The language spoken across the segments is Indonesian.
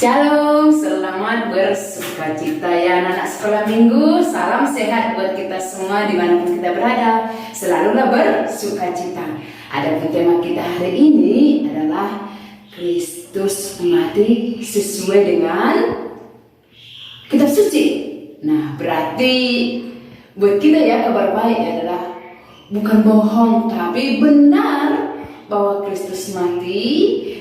Shalom, selamat bersukacita ya anak-anak sekolah minggu. Salam sehat buat kita semua dimanapun kita berada. Selalulah bersukacita. Adapun tema kita hari ini adalah Kristus mati sesuai dengan kitab suci. Nah, berarti buat kita ya kabar baik adalah bukan bohong tapi benar bahwa Kristus mati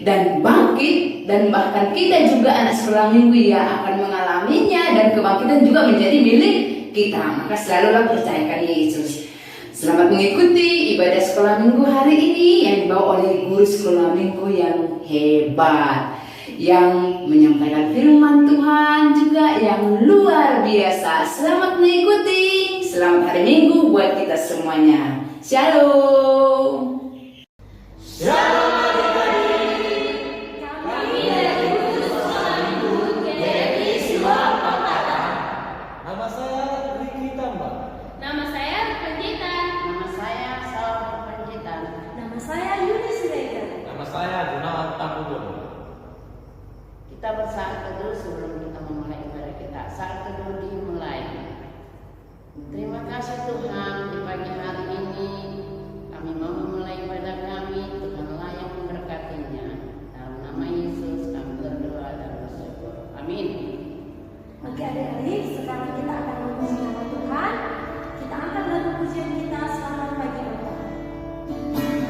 dan bangkit, dan bahkan kita juga anak sekolah minggu ya akan mengalaminya, dan kebangkitan juga menjadi milik kita. Maka selalulah percayakan Yesus. Selamat mengikuti ibadah sekolah minggu hari ini yang dibawa oleh guru sekolah minggu yang hebat, yang menyampaikan firman Tuhan juga yang luar biasa. Selamat mengikuti, selamat hari minggu buat kita semuanya. Shalom. Shalom. Kita bersaat teduh sebelum kita memulai ibadah kita. Saat teduh dimulai. Terima kasih Tuhan, di pagi hari ini kami mau memulai ibadah kami. Tuhanlah yang memberkatinya. Dalam nama Yesus kami berdoa dan bersyukur. Amin. Oke adik-adik, sekarang kita akan memuji nama Tuhan. Kita angkat lagu pujian kita, selamat pagi Bapak. Selamat pagi,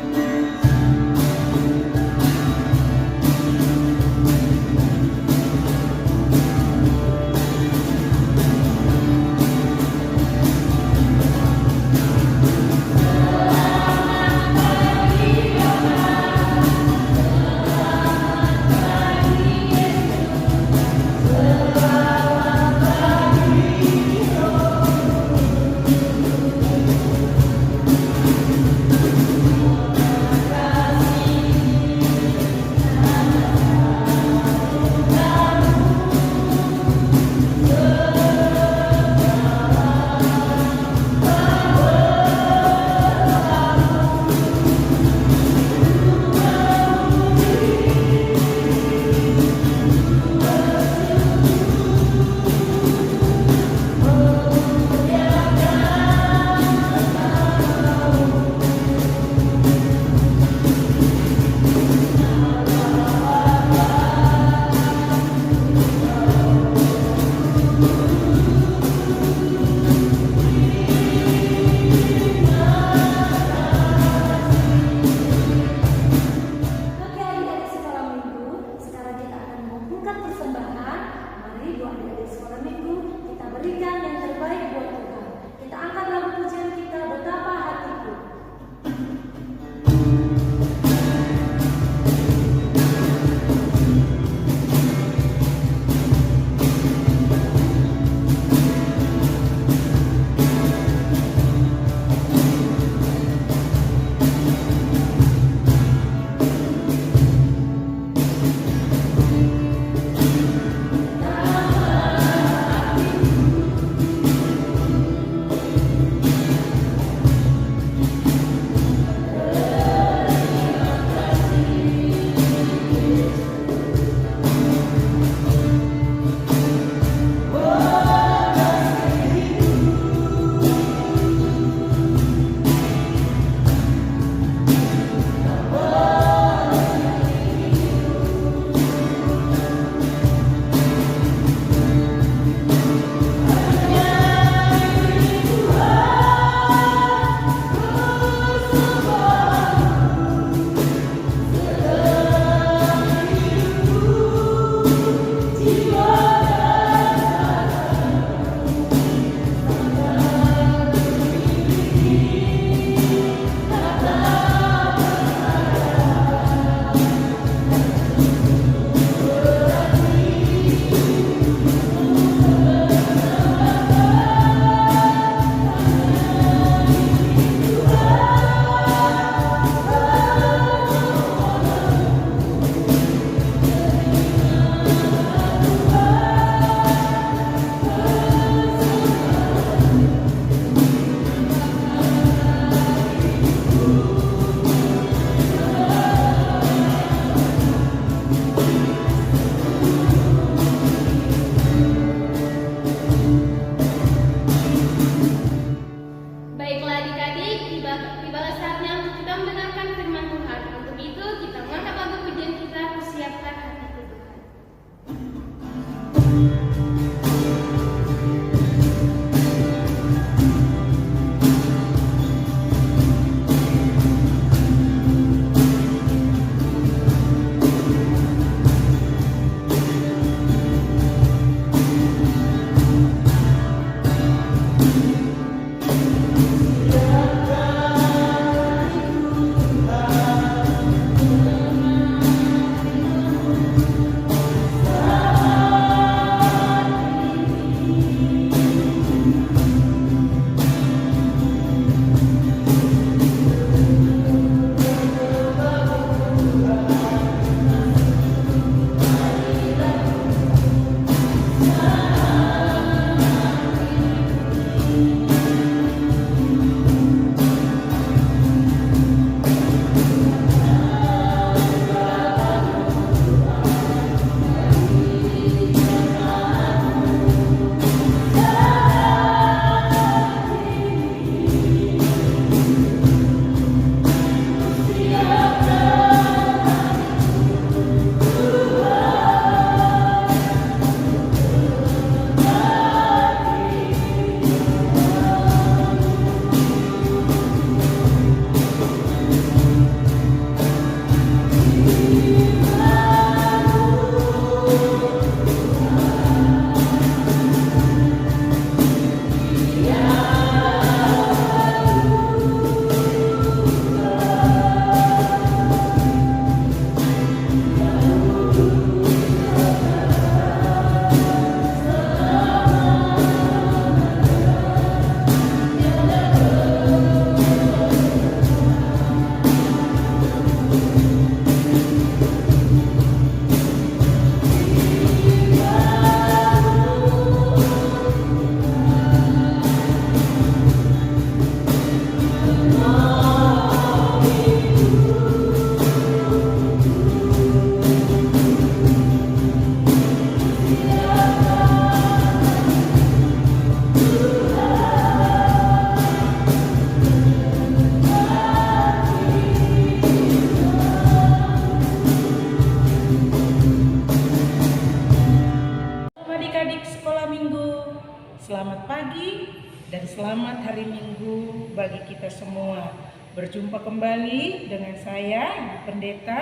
bagi kita semua. Berjumpa kembali dengan saya, Ibu Pendeta.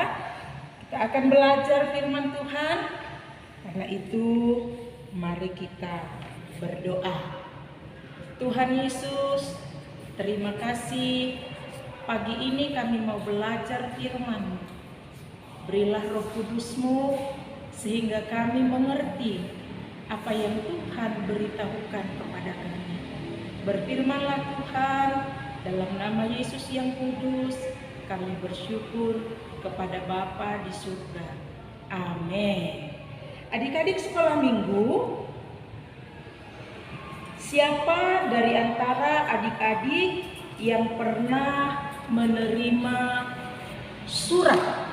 Kita akan belajar firman Tuhan. Karena itu, mari kita berdoa. Tuhan Yesus, terima kasih. Pagi ini kami mau belajar firman-Mu. Berilah Roh Kudus-Mu sehingga kami mengerti apa yang Tuhan beritahukan kepada kami. Berfirmanlah Tuhan, dalam nama Yesus yang kudus, kami bersyukur kepada Bapa di surga. Amin. Adik-adik sekolah minggu, siapa dari antara adik-adik yang pernah menerima surat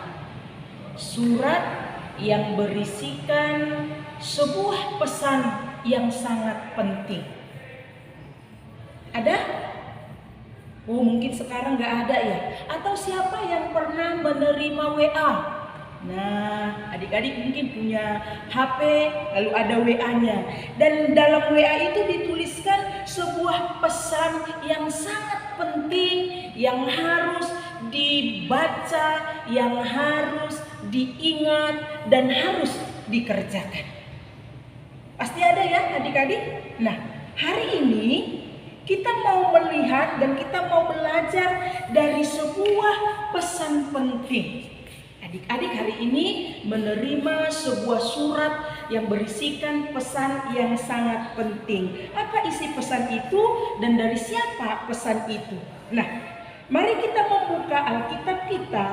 yang berisikan sebuah pesan yang sangat penting? Ada? Oh, mungkin sekarang nggak ada ya. Atau siapa yang pernah menerima WA? Nah, adik-adik mungkin punya HP, lalu ada WA-nya. Dan dalam WA itu dituliskan sebuah pesan yang sangat penting, yang harus dibaca, yang harus diingat, dan harus dikerjakan. Pasti ada ya adik-adik? Nah, hari ini kita mau melihat dan kita mau belajar dari sebuah pesan penting. Adik-adik hari ini menerima sebuah surat yang berisikan pesan yang sangat penting. Apa isi pesan itu dan dari siapa pesan itu? Nah, mari kita membuka Alkitab kita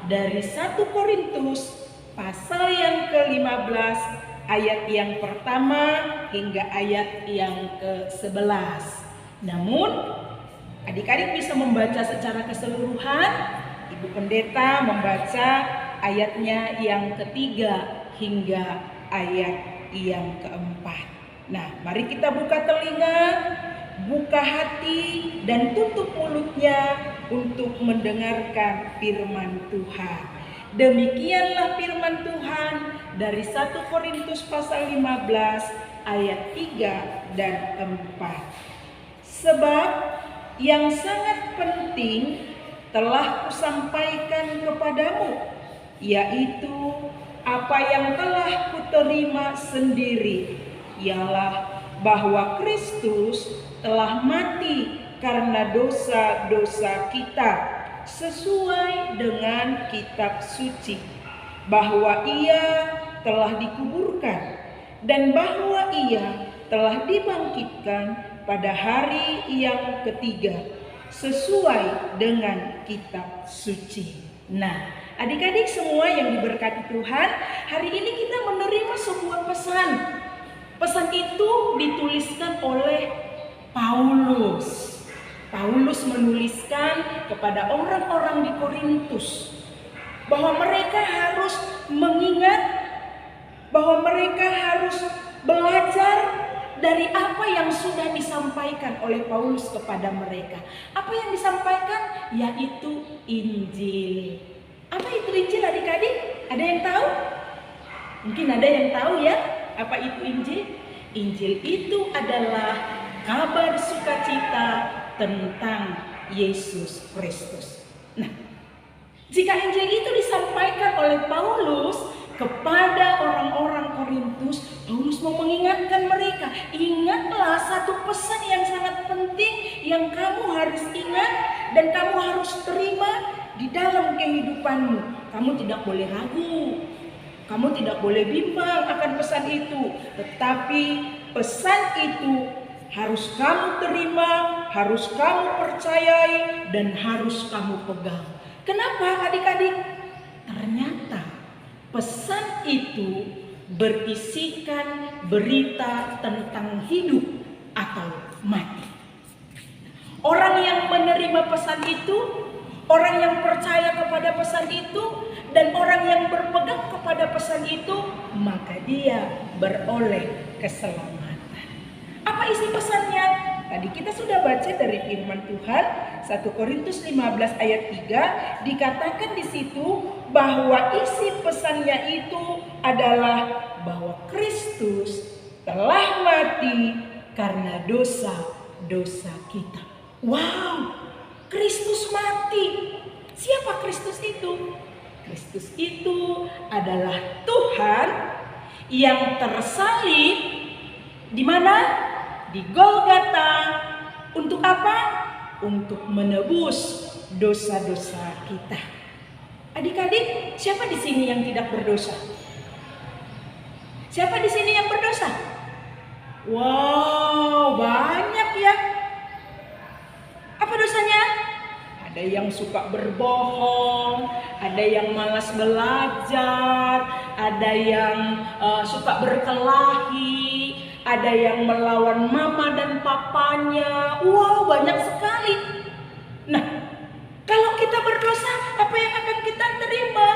dari 1 Korintus pasal yang ke-15 ayat yang pertama hingga ayat yang ke-11. Namun, adik-adik bisa membaca secara keseluruhan. Ibu Pendeta membaca ayatnya yang ketiga hingga ayat yang keempat. Nah, mari kita buka telinga, buka hati, dan tutup mulutnya untuk mendengarkan firman Tuhan. Demikianlah firman Tuhan dari 1 Korintus pasal 15 ayat 3 dan 4. Sebab yang sangat penting telah kusampaikan kepadamu, yaitu apa yang telah kuterima sendiri, ialah bahwa Kristus telah mati karena dosa-dosa kita sesuai dengan kitab suci, bahwa Ia telah dikuburkan dan bahwa Ia telah dibangkitkan pada hari yang ketiga sesuai dengan kitab suci. Nah, adik-adik semua yang diberkati Tuhan, hari ini kita menerima sebuah pesan. Pesan itu dituliskan oleh Paulus. Paulus menuliskan kepada orang-orang di Korintus bahwa mereka harus mengingat, bahwa mereka harus belajar dari apa yang sudah disampaikan oleh Paulus kepada mereka. Apa yang disampaikan? Yaitu Injil. Apa itu Injil adik-adik? Ada yang tahu? Mungkin ada yang tahu ya apa itu Injil? Injil itu adalah kabar sukacita tentang Yesus Kristus. Nah, jika Injil itu disampaikan oleh Paulus kepada orang-orang Korintus, Paulus mau mengingatkan mereka, ingatlah satu pesan yang sangat penting yang kamu harus ingat dan kamu harus terima di dalam kehidupanmu. Kamu tidak boleh ragu, kamu tidak boleh bimbang akan pesan itu, tetapi pesan itu harus kamu terima, harus kamu percayai, dan harus kamu pegang. Kenapa adik-adik? Ternyata pesan itu berisikan berita tentang hidup atau mati. Orang yang menerima pesan itu, orang yang percaya kepada pesan itu, dan orang yang berpegang kepada pesan itu, maka dia beroleh keselamatan. Apa isi pesannya? Tadi kita sudah baca dari firman Tuhan 1 Korintus 15 ayat 3, dikatakan di situ bahwa isi pesannya itu adalah bahwa Kristus telah mati karena dosa-dosa kita. Wow, Kristus mati. Siapa Kristus itu? Kristus itu adalah Tuhan yang tersalib di mana? Di Golgota. Untuk apa? Untuk menebus dosa-dosa kita. Adik-adik, siapa di sini yang tidak berdosa? Siapa di sini yang berdosa? Wow, banyak ya. Apa dosanya? Ada yang suka berbohong, ada yang malas belajar, ada yang suka berkelahi, ada yang melawan mama dan papanya. Wow, banyak sekali. Nah, kalau kita berdosa, apa yang akan kita terima?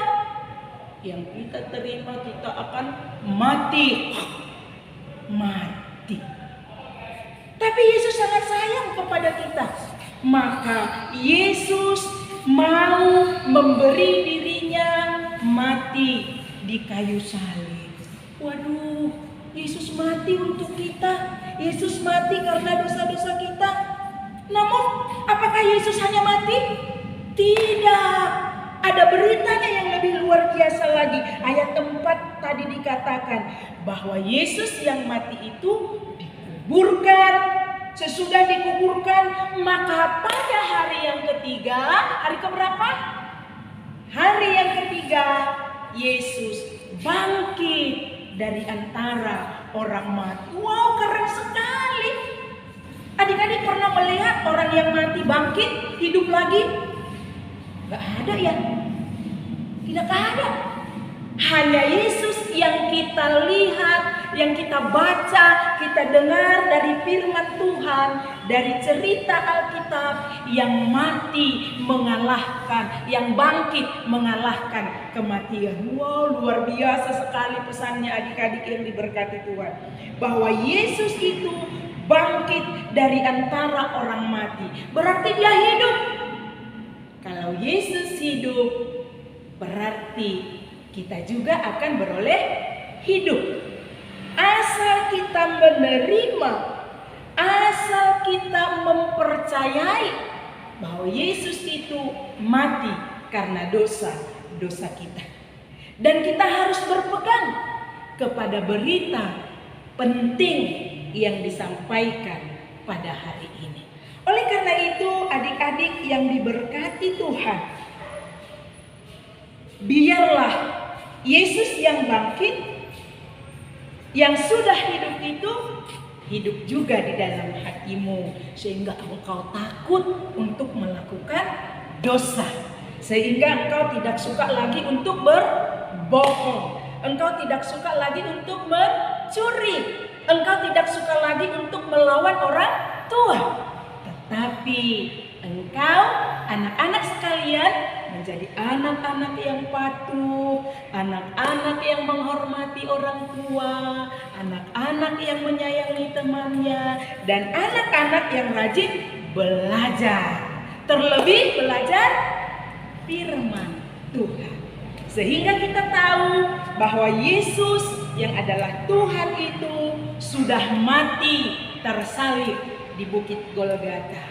Yang kita terima, kita akan mati. Mati. Tapi Yesus sangat sayang kepada kita. Maka Yesus mau memberi dirinya mati di kayu salib. Waduh, Yesus mati untuk kita. Yesus mati karena dosa-dosa kita. Namun, apakah Yesus hanya mati? Tidak. Ada beritanya yang lebih luar biasa lagi. Ayat 4 tadi dikatakan bahwa Yesus yang mati itu dikuburkan. Sesudah dikuburkan, maka pada hari yang ketiga, hari keberapa? Hari yang ketiga, Yesus bangkit dari antara orang mati. Wow, keren sekali. Adik-adik pernah melihat orang yang mati bangkit, hidup lagi? Gak ada ya? Tidak ada. Hanya Yesus yang kita lihat, yang kita baca, kita dengar dari firman Tuhan, dari cerita Alkitab, yang mati mengalahkan, yang bangkit mengalahkan kematian. Wow, luar biasa sekali pesannya adik-adik yang diberkati Tuhan. Bahwa Yesus itu bangkit dari antara orang mati. Berarti dia hidup. Kalau Yesus hidup, berarti kita juga akan beroleh hidup. Asal kita menerima, asal kita mempercayai bahwa Yesus itu mati karena dosa-dosa kita. Dan kita harus berpegang kepada berita penting yang disampaikan pada hari ini. Oleh karena itu, adik-adik yang diberkati Tuhan, biarlah Yesus yang bangkit, yang sudah hidup itu, hidup juga di dalam hatimu. Sehingga engkau takut untuk melakukan dosa. Sehingga engkau tidak suka lagi untuk berbohong. Engkau tidak suka lagi untuk mencuri. Engkau tidak suka lagi untuk melawan orang tua. Tetapi engkau, anak-anak sekalian, menjadi anak-anak yang patuh, anak-anak yang menghormati orang tua, anak-anak yang menyayangi temannya, dan anak-anak yang rajin belajar. Terlebih belajar firman Tuhan. Sehingga kita tahu bahwa Yesus yang adalah Tuhan itu sudah mati tersalib di Bukit Golgota.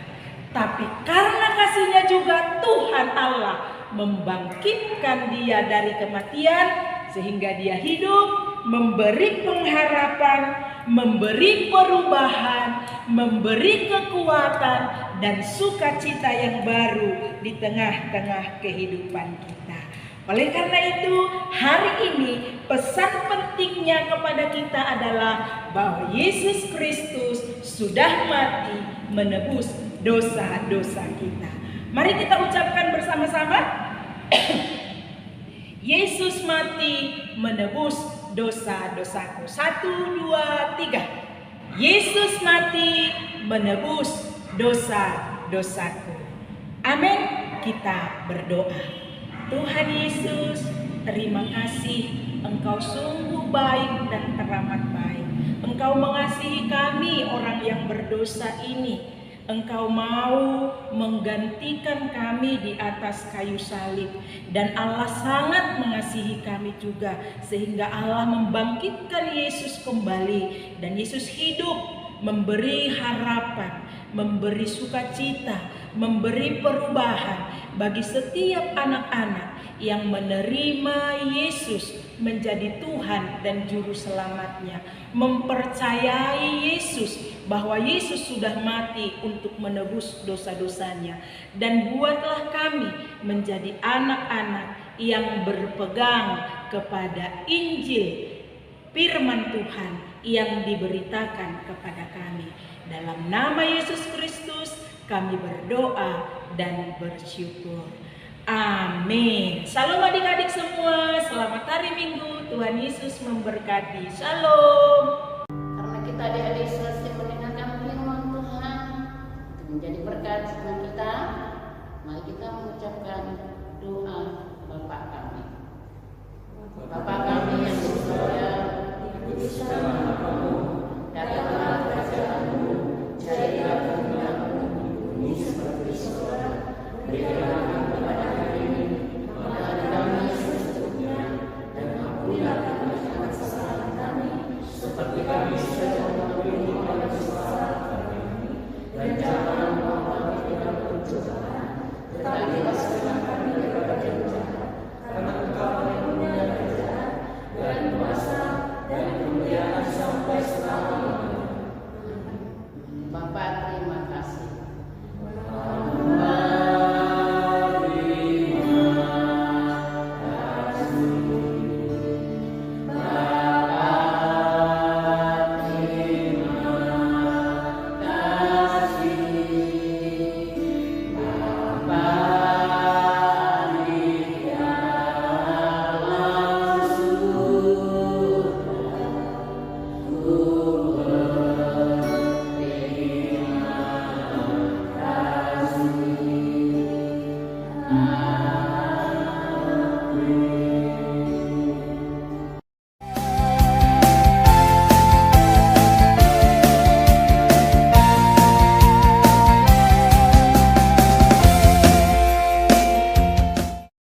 Tapi karena kasihnya juga Tuhan Allah membangkitkan dia dari kematian sehingga dia hidup, memberi pengharapan, memberi perubahan, memberi kekuatan dan sukacita yang baru di tengah-tengah kehidupan kita. Oleh karena itu, hari ini pesan pentingnya kepada kita adalah bahwa Yesus Kristus sudah mati menebus dosa-dosa kita. Mari kita ucapkan bersama-sama. Yesus mati menebus dosa-dosaku. 1, 2, 3. Yesus mati menebus dosa-dosaku. Amin. Kita berdoa. Tuhan Yesus, terima kasih. Engkau sungguh baik dan teramat baik. Engkau mengasihi kami orang yang berdosa ini. Engkau mau menggantikan kami di atas kayu salib. Dan Allah sangat mengasihi kami juga. Sehingga Allah membangkitkan Yesus kembali. Dan Yesus hidup memberi harapan. memberi sukacita, memberi perubahan bagi setiap anak-anak yang menerima Yesus menjadi Tuhan dan Juru Selamatnya, mempercayai Yesus bahwa Yesus sudah mati untuk menebus dosa-dosanya. Dan buatlah kami menjadi anak-anak yang berpegang kepada Injil firman Tuhan yang diberitakan kepada kami. Dalam nama Yesus Kristus kami berdoa dan bersyukur. Amin. Salam adik-adik semua, selamat hari Minggu. Tuhan Yesus memberkati. Shalom. Karena kita adik-adik selesai mendengarkan firman Tuhan untuk menjadi berkat bagi kita, mari kita mengucapkan doa Bapa kami. Bapa kami yang di surga, dikuduskan namamu, datanglah kerajaanmu, jadilah kehendakmu di bumi seperti di surga. Berikanlah